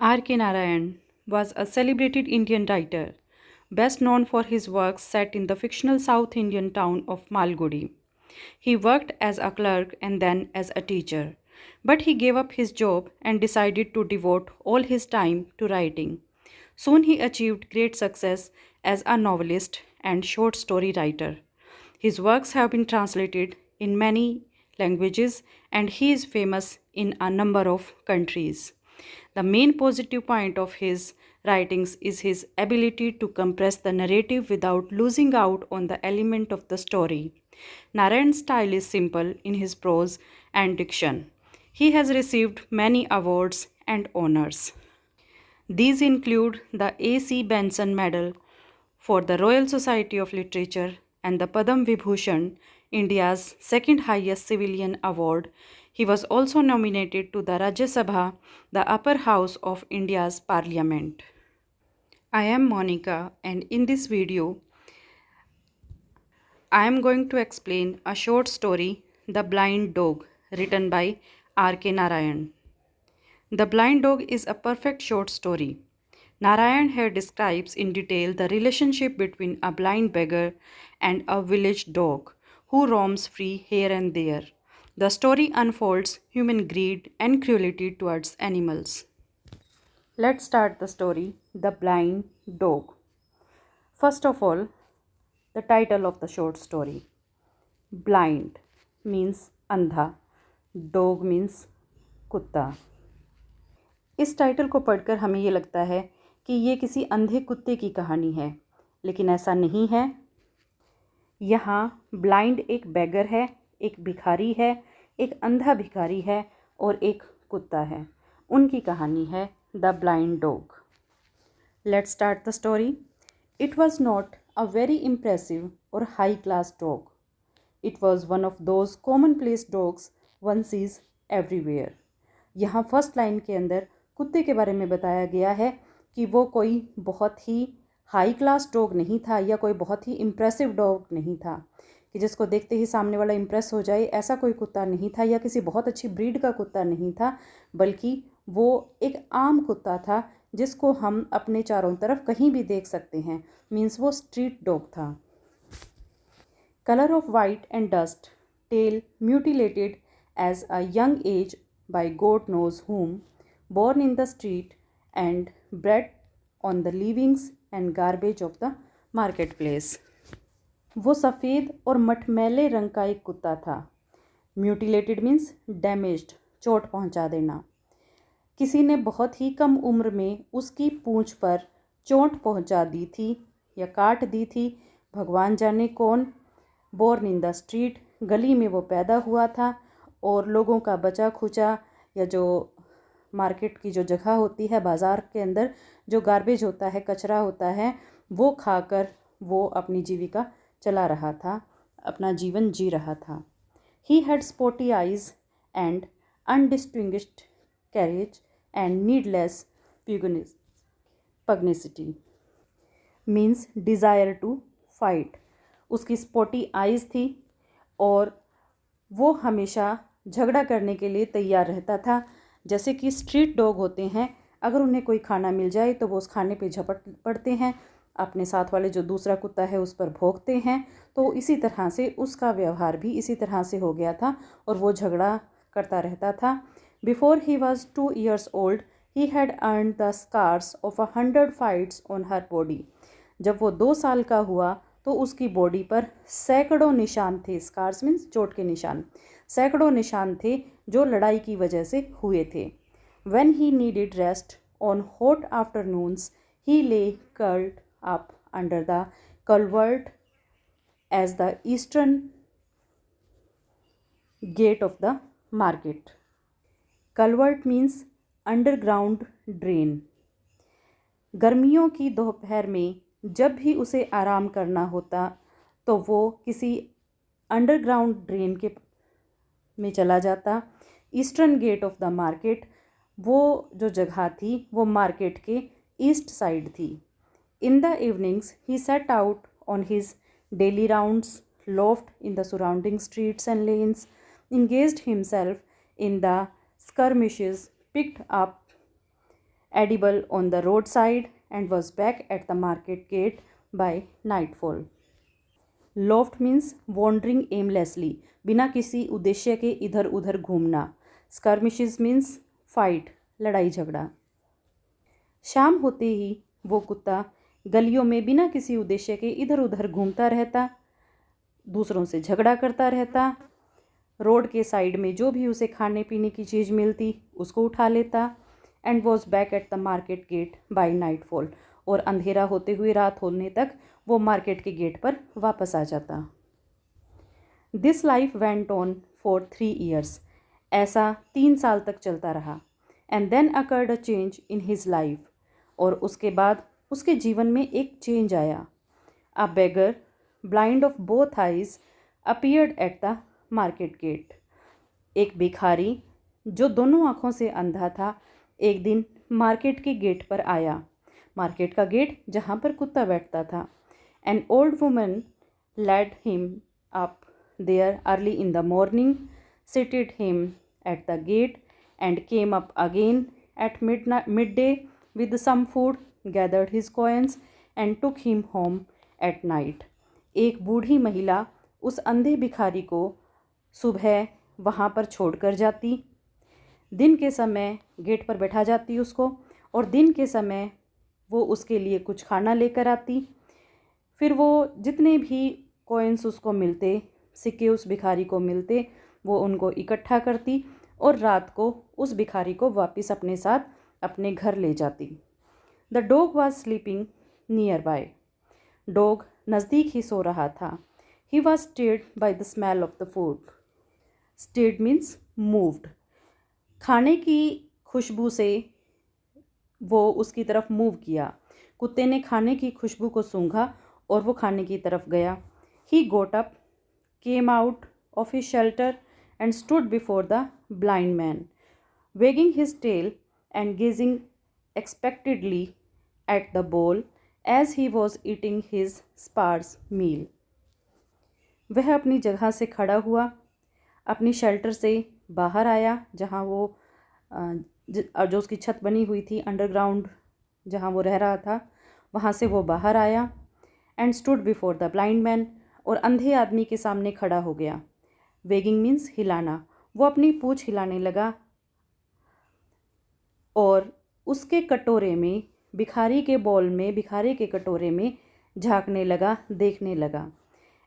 R. K. Narayan was a celebrated Indian writer, best known for his works set in the fictional South Indian town of Malgudi. He worked as a clerk and then as a teacher, but he gave up his job and decided to devote all his time to writing. Soon he achieved great success as a novelist and short story writer. His works have been translated in many languages and he is famous in a number of countries. The main positive point of his writings is his ability to compress the narrative without losing out on the element of the story. Narayan's style is simple in his prose and diction. He has received many awards and honors. These include the A.C. Benson Medal for the Royal Society of Literature and the Padam Vibhushan, India's second highest civilian award. He was also nominated to the Rajya Sabha, the upper house of India's parliament. I am Monica, and in this video I am going to explain a short story, The Blind Dog, written by R. K. Narayan. The Blind Dog is a perfect short story. Narayan here describes in detail the relationship between a blind beggar and a village dog who roams free here and there. The story unfolds human greed and cruelty towards animals. Let's start the story, The Blind Dog. First of all, the title of the short story. Blind means अंधा, dog means कुत्ता. इस title को पढ़कर हमें ये लगता है कि ये किसी अंधे कुत्ते की कहानी है, लेकिन ऐसा नहीं है. यहाँ ब्लाइंड एक बेगर है, एक भिखारी है, एक अंधा भिखारी है और एक कुत्ता है. उनकी कहानी है the blind dog. Let's start the story. It was not a very impressive or high class dog. It was one of those common place dogs one sees everywhere. यहाँ फर्स्ट लाइन के अंदर कुत्ते के बारे में बताया गया है कि वो कोई बहुत ही हाई क्लास डॉग नहीं था या कोई बहुत ही इम्प्रेसिव डॉग नहीं था कि जिसको देखते ही सामने वाला इम्प्रेस हो जाए. ऐसा कोई कुत्ता नहीं था या किसी बहुत अच्छी ब्रीड का कुत्ता नहीं था, बल्कि वो एक आम कुत्ता था जिसको हम अपने चारों तरफ कहीं भी देख सकते हैं. मीन्स वो स्ट्रीट डॉग था. Color of white and dust, tail mutilated as a young age by God knows whom, born in the street and bred on the leavings and garbage of the marketplace. वो सफ़ेद और मटमैले रंग का एक कुत्ता था. Mutilated means damaged, चोट पहुंचा देना. किसी ने बहुत ही कम उम्र में उसकी पूंछ पर चोट पहुंचा दी थी या काट दी थी, भगवान जाने कौन. बोर्न इन द स्ट्रीट, गली में वो पैदा हुआ था और लोगों का बचा खुचा या जो मार्केट की जो जगह होती है, बाज़ार के अंदर जो गार्बेज होता है, कचरा होता है, वो खाकर वो अपनी जीविका चला रहा था, अपना जीवन जी रहा था. He had spotty eyes and undistinguished carriage and needless pugnacity. Means desire to fight. उसकी स्पॉटी आइज़ थी और वो हमेशा झगड़ा करने के लिए तैयार रहता था. जैसे कि स्ट्रीट डॉग होते हैं, अगर उन्हें कोई खाना मिल जाए तो वो उस खाने पे झपट पड़ते हैं, अपने साथ वाले जो दूसरा कुत्ता है उस पर भौंकते हैं. तो इसी तरह से उसका व्यवहार भी इसी तरह से हो गया था और वो झगड़ा करता रहता था. Before he was 2 years old, he had earn the scars of 100 fights on her body. जब वो 2 साल का हुआ तो उसकी बॉडी पर सैकड़ों निशान थे. स्कार्स मीन्स चोट के निशान. सैकड़ों निशान थे जो लड़ाई की वजह से हुए थे. When he needed rest on hot afternoons, he lay curled up under the culvert as the eastern gate of the market. Culvert means underground drain. गर्मियों की दोपहर में जब भी उसे आराम करना होता तो वो किसी अंडरग्राउंड ड्रेन के में चला जाता. Eastern gate of the market, वो जो जगह थी वो मार्केट के ईस्ट साइड थी. In the evenings he set out on his daily rounds, loafed in the surrounding streets and lanes, engaged himself in the skirmishes, picked up edible on the roadside, and was back at the market gate by nightfall. Loft means wandering aimlessly, बिना किसी उद्देश्य के इधर उधर घूमना. Skirmishes means fight, लड़ाई झगड़ा. शाम होते ही वो कुत्ता गलियों में बिना किसी उद्देश्य के इधर उधर घूमता रहता, दूसरों से झगड़ा करता रहता, रोड के साइड में जो भी उसे खाने पीने की चीज़ मिलती उसको उठा लेता, and was back at the market gate by nightfall, और अंधेरा होते हुए रात होने तक वो मार्केट के गेट पर वापस आ जाता. This life went on for 3 years. ऐसा 3 साल तक चलता रहा. And then occurred a change in his life. और उसके बाद उसके जीवन में एक चेंज आया. A beggar blind of both eyes appeared at the market gate. एक भिखारी जो दोनों आँखों से अंधा था एक दिन मार्केट के गेट पर आया. मार्केट का गेट जहाँ पर कुत्ता बैठता था. An old woman led him up there early in the morning, seated him at the gate, and came up again at midday with some food, gathered his coins, and took him home at night. एक बूढ़ी महिला उस अंधे भिखारी को सुबह वहाँ पर छोड़कर जाती, दिन के समय गेट पर बैठा जाती उसको, और दिन के समय वो उसके लिए कुछ खाना लेकर आती. फिर वो जितने भी कॉइन्स उसको मिलते, सिक्के उस भिखारी को मिलते, वो उनको इकट्ठा करती और रात को उस भिखारी को वापस अपने साथ अपने घर ले जाती. The dog was sleeping nearby. Dog नज़दीक ही सो रहा था. He was stirred by the smell of the food. Stirred means moved. खाने की खुशबू से वो उसकी तरफ मूव किया. कुत्ते ने खाने की खुशबू को सूंघा और वो खाने की तरफ गया. He got up, came out of his shelter, and stood before the blind man, wagging his tail and gazing expectantly at the bowl as he was eating his sparse meal. वह अपनी जगह से खड़ा हुआ, अपनी शेल्टर से बाहर आया, जहाँ वो जो उसकी छत बनी हुई थी अंडरग्राउंड जहाँ वो रह रहा था, वहाँ से वो बाहर आया. And stood before the blind man, और अंधे आदमी के सामने खड़ा हो गया. वेगिंग मीन्स हिलाना. वो अपनी पूँछ हिलाने लगा और उसके कटोरे में, भिखारी के बॉल में, भिखारी के कटोरे में झांकने लगा, देखने लगा.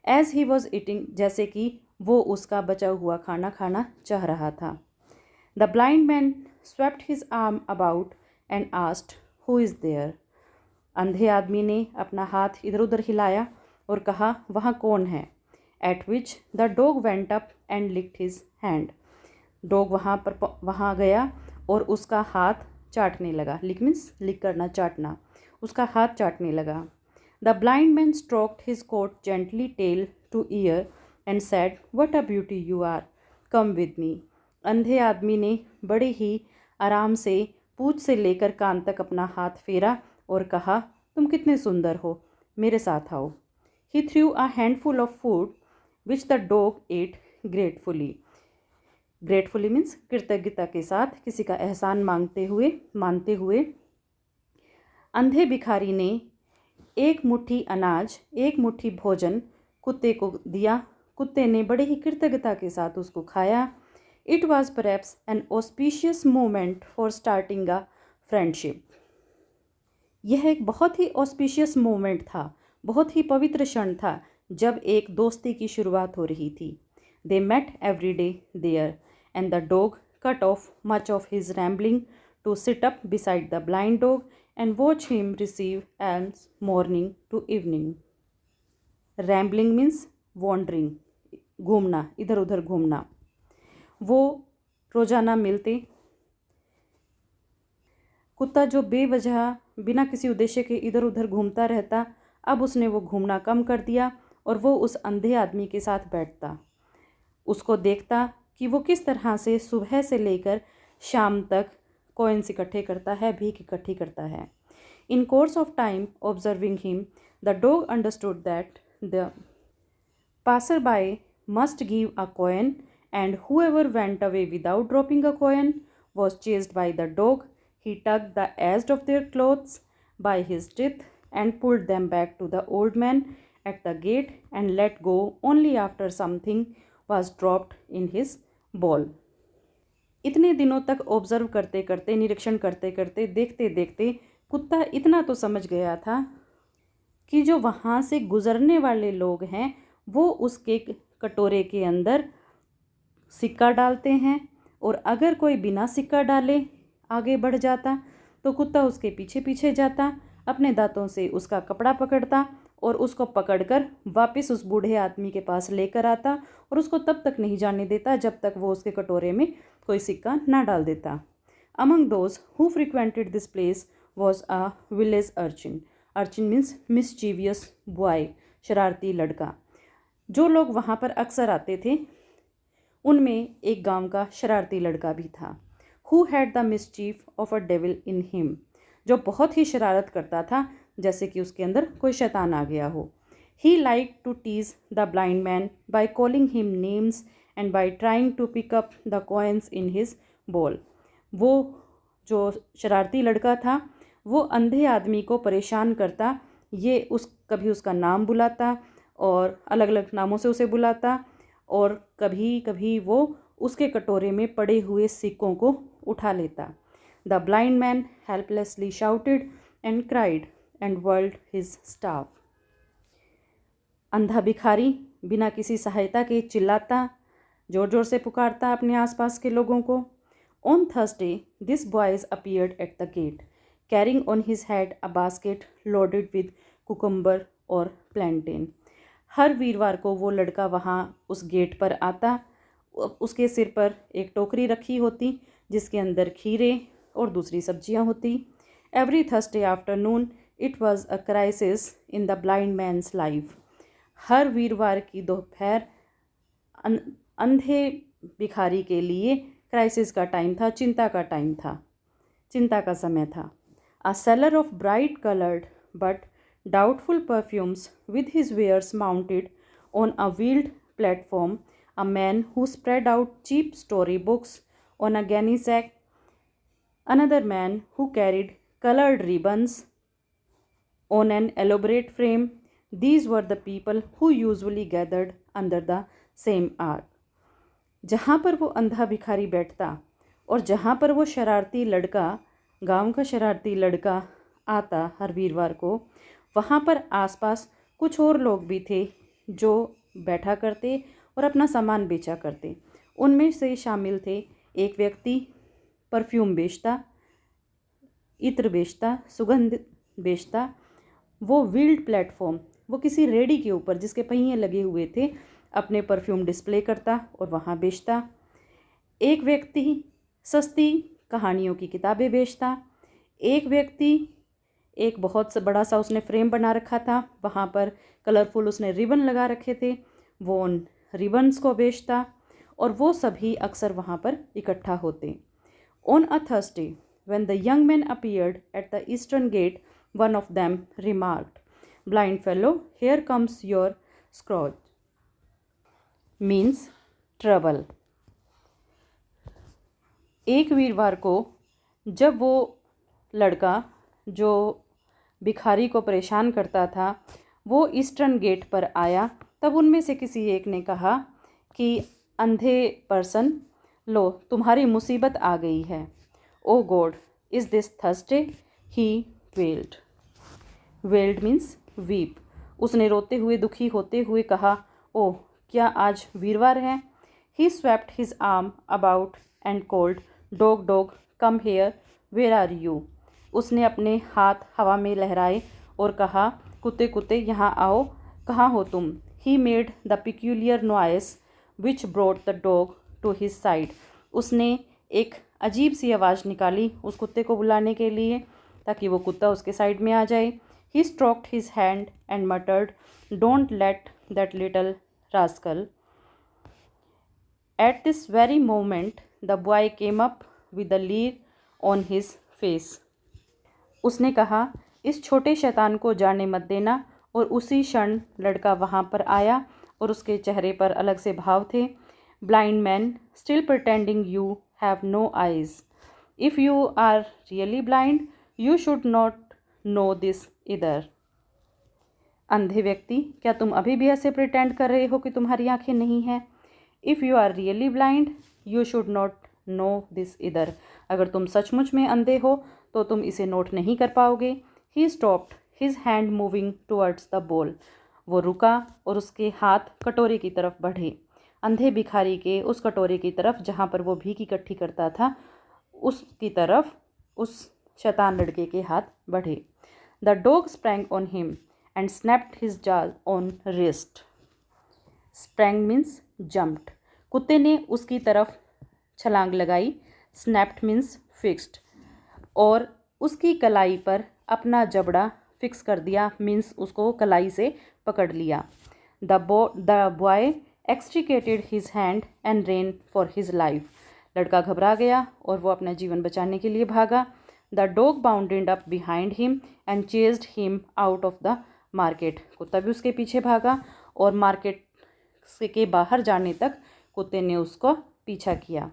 एज ही वॉज ईटिंग, जैसे कि वो उसका बचा हुआ खाना खाना चाह रहा था. The blind man swept his arm about and asked who is there. अंधे आदमी ने अपना हाथ इधर उधर हिलाया और कहा वहाँ कौन है. At which the dog went up and licked his hand. Dog वहाँ गया और उसका हाथ चाटने लगा. लिक मीन्स लिक करना, चाटना. उसका हाथ चाटने लगा. The blind man stroked his coat gently tail to ear and said, "What a beauty you are. Come with me." अंधे आदमी ने बड़े ही आराम से पूँछ से लेकर कान तक अपना हाथ फेरा और कहा तुम कितने सुंदर हो, मेरे साथ आओ. He threw a handful of food which the dog ate gratefully. Gratefully means कृतज्ञता के साथ, किसी का एहसान मानते हुए. अंधे भिखारी ने एक मुट्ठी अनाज, एक मुट्ठी भोजन कुत्ते को दिया. कुत्ते ने बड़े ही कृतज्ञता के साथ उसको खाया. It was perhaps an auspicious moment for starting a friendship. यह एक बहुत ही auspicious moment था, बहुत ही पवित्र क्षण था जब एक दोस्ती की शुरुआत हो रही थी. They met every day there, and the dog cut off much of his rambling to sit up beside the blind dog and watch him receive alms morning to evening. Rambling means wandering, घूमना, इधर उधर घूमना. वो रोज़ाना मिलते. कुत्ता जो बेवजह बिना किसी उद्देश्य के इधर उधर घूमता रहता, अब उसने वो घूमना कम कर दिया और वो उस अंधे आदमी के साथ बैठता, उसको देखता कि वो किस तरह से सुबह से लेकर शाम तक कॉइन्स इकट्ठे करता है, भीख इकट्ठी करता है. In course of time observing him, the dog understood that the passer by must give a coin, and whoever went away without dropping a coin was chased by the dog He tugged the edge of their clothes by his teeth and pulled them back to the old man at the gate and let go only after something was dropped in his bowl. इतने दिनों तक observe करते करते, निरीक्षण करते करते, देखते देखते कुत्ता इतना तो समझ गया था कि जो वहाँ से गुजरने वाले लोग हैं वो उसके कटोरे के अंदर सिक्का डालते हैं, और अगर कोई बिना सिक्का डाले आगे बढ़ जाता तो कुत्ता उसके पीछे पीछे जाता, अपने दांतों से उसका कपड़ा पकड़ता और उसको पकड़कर वापस उस बूढ़े आदमी के पास लेकर आता और उसको तब तक नहीं जाने देता जब तक वो उसके कटोरे में कोई सिक्का ना डाल देता. Among those who frequented this place was a village urchin. Urchin means mischievous boy, शरारती लड़का. जो लोग वहाँ पर अक्सर आते थे उनमें एक गांव का शरारती लड़का भी था. Who had the mischief of a devil in him, जो बहुत ही शरारत करता था जैसे कि उसके अंदर कोई शैतान आ गया हो. He liked to tease the blind man by calling him names and by trying to pick up the coins in his bowl. वो जो शरारती लड़का था वो अंधे आदमी को परेशान करता, ये कभी उसका नाम बुलाता और अलग अलग नामों से उसे बुलाता, और कभी कभी वो उसके कटोरे में पड़े हुए सिक्कों को उठा लेता. The blind man helplessly shouted and cried and whirled his staff. अंधा भिखारी बिना किसी सहायता के चिल्लाता, जोर जोर से पुकारता अपने आसपास के लोगों को. On Thursday, this boy appeared at the gate, carrying on his head a basket loaded with cucumber or plantain. हर वीरवार को वो लड़का वहाँ उस गेट पर आता, उसके सिर पर एक टोकरी रखी होती जिसके अंदर खीरे और दूसरी सब्जियाँ होती. Every Thursday afternoon it was a crisis in the blind man's life. हर वीरवार की दोपहर अंधे भिखारी के लिए क्राइसिस का टाइम था, चिंता का टाइम था, चिंता का समय था. A seller of bright colored but doubtful perfumes with his wares mounted on a wheeled platform, a man who spread out cheap story books on a gunny sack, another man who carried colored ribbons on an elaborate frame. These were the people who usually gathered under the same arch. जहाँ पर वो अंधा भिखारी बैठता और जहाँ पर वो शरारती लड़का, गांव का शरारती लड़का आता हर वीरवार को, वहाँ पर आसपास कुछ और लोग भी थे जो बैठा करते और अपना सामान बेचा करते. उनमें से शामिल थे एक व्यक्ति परफ्यूम बेचता, इत्र बेचता, सुगंध बेचता. वो व्हील्ड प्लेटफॉर्म, वो किसी रेडी के ऊपर जिसके पहिए लगे हुए थे अपने परफ्यूम डिस्प्ले करता और वहाँ बेचता. एक व्यक्ति सस्ती कहानियों की किताबें बेचता. एक व्यक्ति एक बहुत बड़ा सा उसने फ्रेम बना रखा था, वहाँ पर कलरफुल उसने रिबन लगा रखे थे, वो उन रिबन्स को बेचता. और वो सभी अक्सर वहाँ पर इकट्ठा होते. On a Thursday, when the young men appeared at the eastern gate, one of them remarked, "Blind fellow, here comes your Scrooge." Means trouble. एक वीरवार को जब वो लड़का जो भिखारी को परेशान करता था वो ईस्टर्न गेट पर आया, तब उनमें से किसी एक ने कहा कि अंधे पर्सन, लो तुम्हारी मुसीबत आ गई है. O God, is this Thursday? He wailed. Wailed means weep. उसने रोते हुए, दुखी होते हुए कहा, ओह क्या आज वीरवार है. He swept his arm about and called, dog dog come here, where are you. उसने अपने हाथ हवा में लहराए और कहा, कुत्ते कुत्ते यहाँ आओ, कहाँ हो तुम. He made the peculiar noise which brought the dog to his side. उसने एक अजीब सी आवाज़ निकाली उस कुत्ते को बुलाने के लिए ताकि वो कुत्ता उसके साइड में आ जाए. He stroked his hand and muttered, don't let that little rascal. At this very moment the boy came up with the leer on his face. उसने कहा, इस छोटे शैतान को जाने मत देना. और उसी क्षण लड़का वहाँ पर आया और उसके चेहरे पर अलग से भाव थे. Blind man, still pretending you have no eyes. If you are really blind you should not know this either. अंधे व्यक्ति, क्या तुम अभी भी ऐसे प्रिटेंड कर रहे हो कि तुम्हारी आंखें नहीं हैं? If you are really blind you should not know this either. अगर तुम सचमुच में अंधे हो तो तुम इसे नोट नहीं कर पाओगे। He stopped his hand moving towards the बोल। वो रुका और उसके हाथ कटोरे की तरफ बढ़े। अंधे भिखारी के उस कटोरे की तरफ जहाँ पर वो भीख इकट्ठी करता था, उसकी तरफ उस शैतान लड़के के हाथ बढ़े। The dog sprang on him and snapped his jaws on wrist. Sprang means jumped. कुत्ते ने उसकी तरफ छलांग लगाई। Snapped means fixed. और उसकी कलाई पर अपना जबड़ा फिक्स कर दिया मीन्स उसको कलाई से पकड़ लिया। The boy extricated his hand and ran for his life. लड़का घबरा गया और वो अपना जीवन बचाने के लिए भागा। The dog bounded up behind him and chased him out of the market. कुत्ता भी उसके पीछे भागा और मार्केट के बाहर जाने तक कुत्ते ने उसको पीछा किया।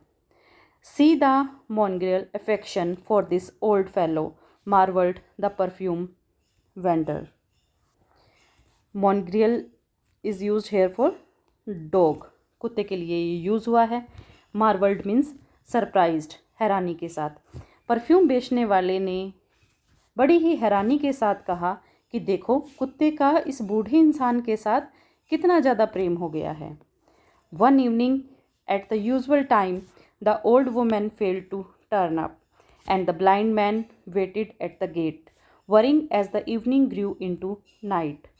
See the mongrel affection for this old fellow, marveled the perfume vendor. Mongrel is used here for dog. कुत्ते के लिए ये यूज़ हुआ है। मार्वल्ड मीन्स सरप्राइज्ड, हैरानी के साथ। परफ्यूम बेचने वाले ने बड़ी ही हैरानी के साथ कहा कि देखो कुत्ते का इस बूढ़े इंसान के साथ कितना ज़्यादा प्रेम हो गया है। One evening at the usual time the old woman failed to turn up, and the blind man waited at the gate, worrying as the evening grew into night.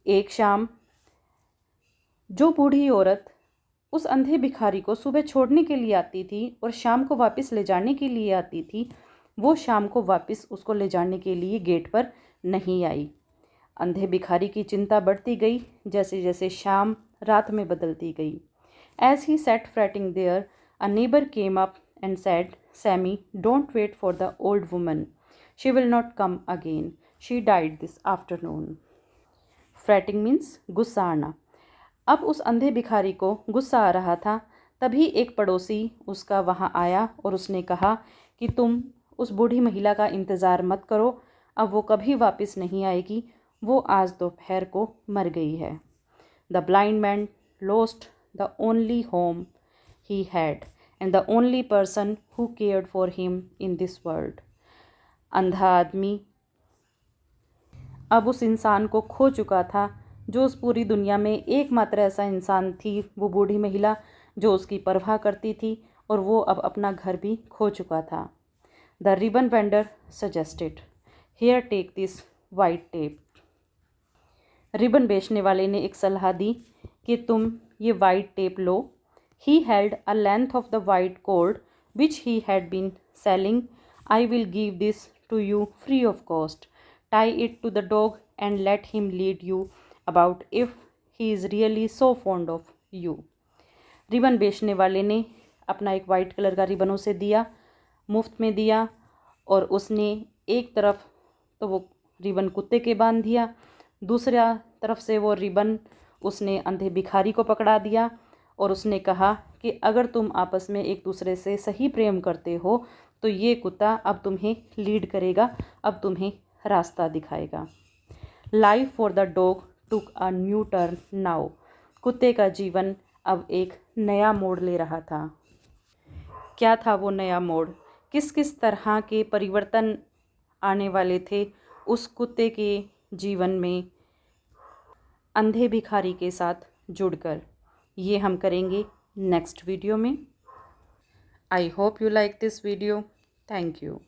एक शाम जो बूढ़ी औरत उस अंधे भिखारी को सुबह छोड़ने के लिए आती थी और शाम को वापस ले जाने के लिए आती थी, वो शाम को वापस उसको ले जाने के लिए गेट पर नहीं आई। अंधे भिखारी की चिंता बढ़ती गई जैसे जैसे शाम रात में बदलती गई। As he sat fretting there, a neighbor came up and said, Sammy, don't wait for the old woman. She will not come again. She died this afternoon. Fretting means गुस्सा आना। अब उस अंधे भिखारी को गुस्सा आ रहा था। तभी एक पड़ोसी उसका वहाँ आया और उसने कहा कि तुम उस बूढ़ी महिला का इंतज़ार मत करो, अब वो कभी वापस नहीं आएगी, वो आज दोपहर को मर गई है। The blind man lost the only home he had and the only person who cared for him in this world. अंधा आदमी अब उस इंसान को खो चुका था जो उस पूरी दुनिया में एकमात्र ऐसा इंसान थी, वो बूढ़ी महिला जो उसकी परवाह करती थी, और वो अब अपना घर भी खो चुका था। The ribbon vendor suggested, here take this white tape. रिबन बेचने वाले ने एक सलाह दी कि तुम ये वाइट टेप लो। He held a length of the white cord which he had been selling. I will give this to you free of cost. Tie it to the dog and let him lead you about if he is really so fond of you. Ribbon बेचने वाले ने अपना एक white colour का ribbon उसे दिया, मुफ्त में दिया, और उसने एक तरफ तो वो रिबन कुत्ते के बांध दिया, दूसरा तरफ से वो रिबन उसने अंधे भिखारी को पकड़ा दिया और उसने कहा कि अगर तुम आपस में एक दूसरे से सही प्रेम करते हो तो ये कुत्ता अब तुम्हें लीड करेगा, अब तुम्हें रास्ता दिखाएगा। Life for the dog took a new turn now. कुत्ते का जीवन अब एक नया मोड़ ले रहा था। क्या था वो नया मोड़? किस किस तरह के परिवर्तन आने वाले थे उस कुत्ते के जीवन में अंधे भिखारी के साथ जुड़कर? ये हम करेंगे नेक्स्ट वीडियो में। I hope you like this video. Thank you.